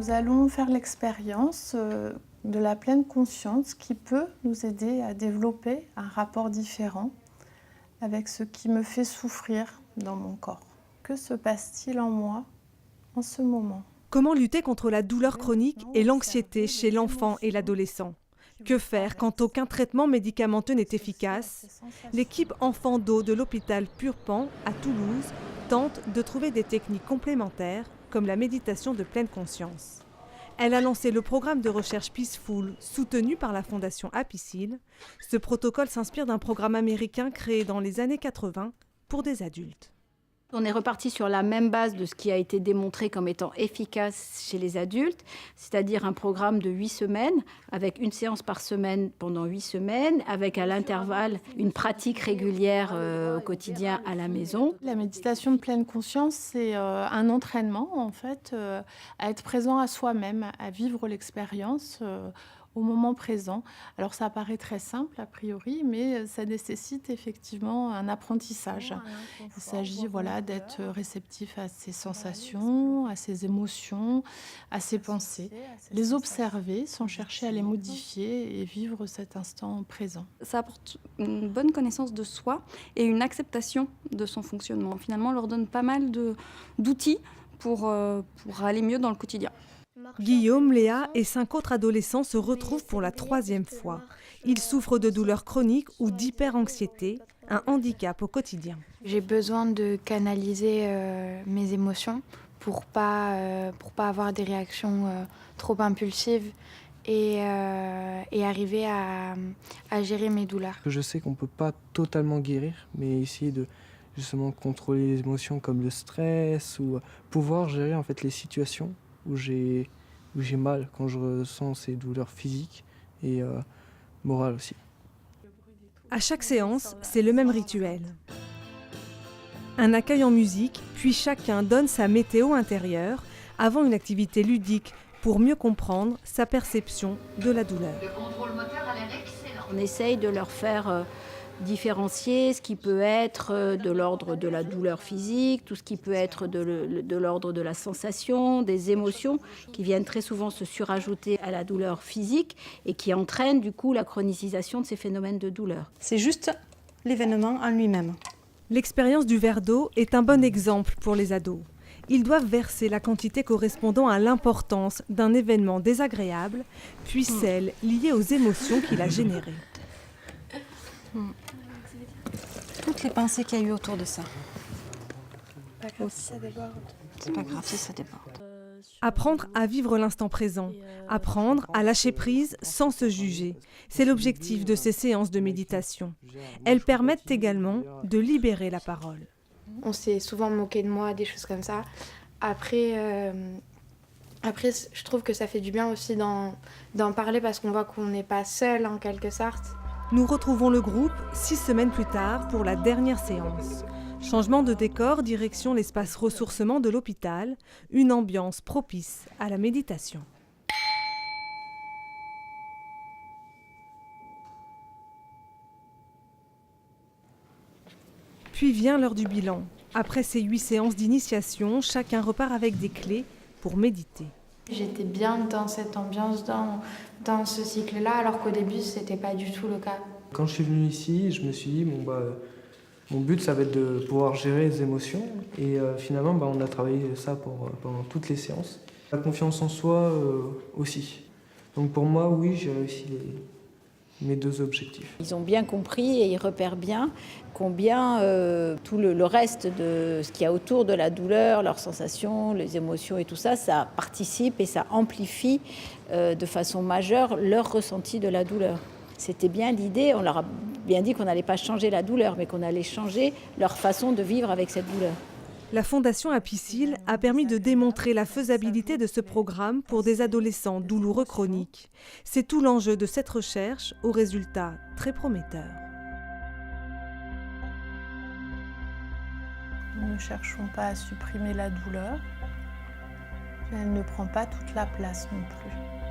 Nous allons faire l'expérience de la pleine conscience qui peut nous aider à développer un rapport différent avec ce qui me fait souffrir dans mon corps. Que se passe-t-il en moi en ce moment ? Comment lutter contre la douleur chronique et l'anxiété chez l'enfant et l'adolescent ? Que faire quand aucun traitement médicamenteux n'est efficace ? L'équipe Enfants d'eau de l'hôpital Purpan à Toulouse tente de trouver des techniques complémentaires comme la méditation de pleine conscience. Elle a lancé le programme de recherche Peaceful, soutenu par la fondation Apicil. Ce protocole s'inspire d'un programme américain créé dans les années 80 pour des adultes. On est reparti sur la même base de ce qui a été démontré comme étant efficace chez les adultes, c'est-à-dire un programme de 8 semaines, avec une séance par semaine pendant 8 semaines, avec à l'intervalle une pratique régulière au quotidien à la maison. La méditation de pleine conscience, c'est un entraînement en fait, à être présent à soi-même, à vivre l'expérience au moment présent. Alors ça paraît très simple a priori, mais ça nécessite effectivement un apprentissage. Il s'agit d'être réceptif à ses sensations, à ses émotions, à ses pensées, les observer sans chercher à les modifier et vivre cet instant présent. Ça apporte une bonne connaissance de soi et une acceptation de son fonctionnement. Finalement, on leur donne pas mal d'outils pour aller mieux dans le quotidien. Guillaume, Léa et 5 autres adolescents se retrouvent pour la 3e fois. Ils souffrent de douleurs chroniques ou d'hyperanxiété, un handicap au quotidien. J'ai besoin de canaliser mes émotions pour pas avoir des réactions trop impulsives et arriver à gérer mes douleurs. Je sais qu'on ne peut pas totalement guérir, mais essayer de justement contrôler les émotions comme le stress ou pouvoir gérer en fait les situations où j'ai mal quand je ressens ces douleurs physiques et morales aussi. À chaque séance, c'est le même rituel. Un accueil en musique, puis chacun donne sa météo intérieure avant une activité ludique pour mieux comprendre sa perception de la douleur. Le contrôle moteur a l'air excellent. On essaye de leur faire différencier ce qui peut être de l'ordre de la douleur physique, tout ce qui peut être de l'ordre de la sensation, des émotions qui viennent très souvent se surajouter à la douleur physique et qui entraînent du coup la chronicisation de ces phénomènes de douleur. C'est juste l'événement en lui-même. L'expérience du verre d'eau est un bon exemple pour les ados. Ils doivent verser la quantité correspondant à l'importance d'un événement désagréable, puis celle liée aux émotions qu'il a générées. Toutes les pensées qu'il y a eu autour de ça. Pas grave si ça déborde. C'est pas grave si ça déborde. Apprendre à vivre l'instant présent, apprendre à lâcher prise sans se juger. C'est l'objectif de ces séances de méditation. Elles permettent également de libérer la parole. On s'est souvent moqué de moi, des choses comme ça. Après, je trouve que ça fait du bien aussi d'en parler parce qu'on voit qu'on n'est pas seul en quelque sorte. Nous retrouvons le groupe 6 semaines plus tard pour la dernière séance. Changement de décor, direction l'espace ressourcement de l'hôpital, une ambiance propice à la méditation. Puis vient l'heure du bilan. Après ces 8 séances d'initiation, chacun repart avec des clés pour méditer. J'étais bien dans cette ambiance, dans ce cycle-là, alors qu'au début, c'était pas du tout le cas. Quand je suis venu ici, je me suis dit, mon but, ça va être de pouvoir gérer les émotions. Et finalement, on a travaillé ça pendant toutes les séances. La confiance en soi aussi. Donc pour moi, oui, j'ai réussi mes 2 objectifs. Ils ont bien compris et ils repèrent bien combien tout le reste de ce qu'il y a autour de la douleur, leurs sensations, les émotions et tout ça, ça participe et ça amplifie de façon majeure leur ressenti de la douleur. C'était bien l'idée, on leur a bien dit qu'on n'allait pas changer la douleur, mais qu'on allait changer leur façon de vivre avec cette douleur. La Fondation Apicil a permis de démontrer la faisabilité de ce programme pour des adolescents douloureux chroniques. C'est tout l'enjeu de cette recherche aux résultats très prometteurs. Nous ne cherchons pas à supprimer la douleur, mais elle ne prend pas toute la place non plus.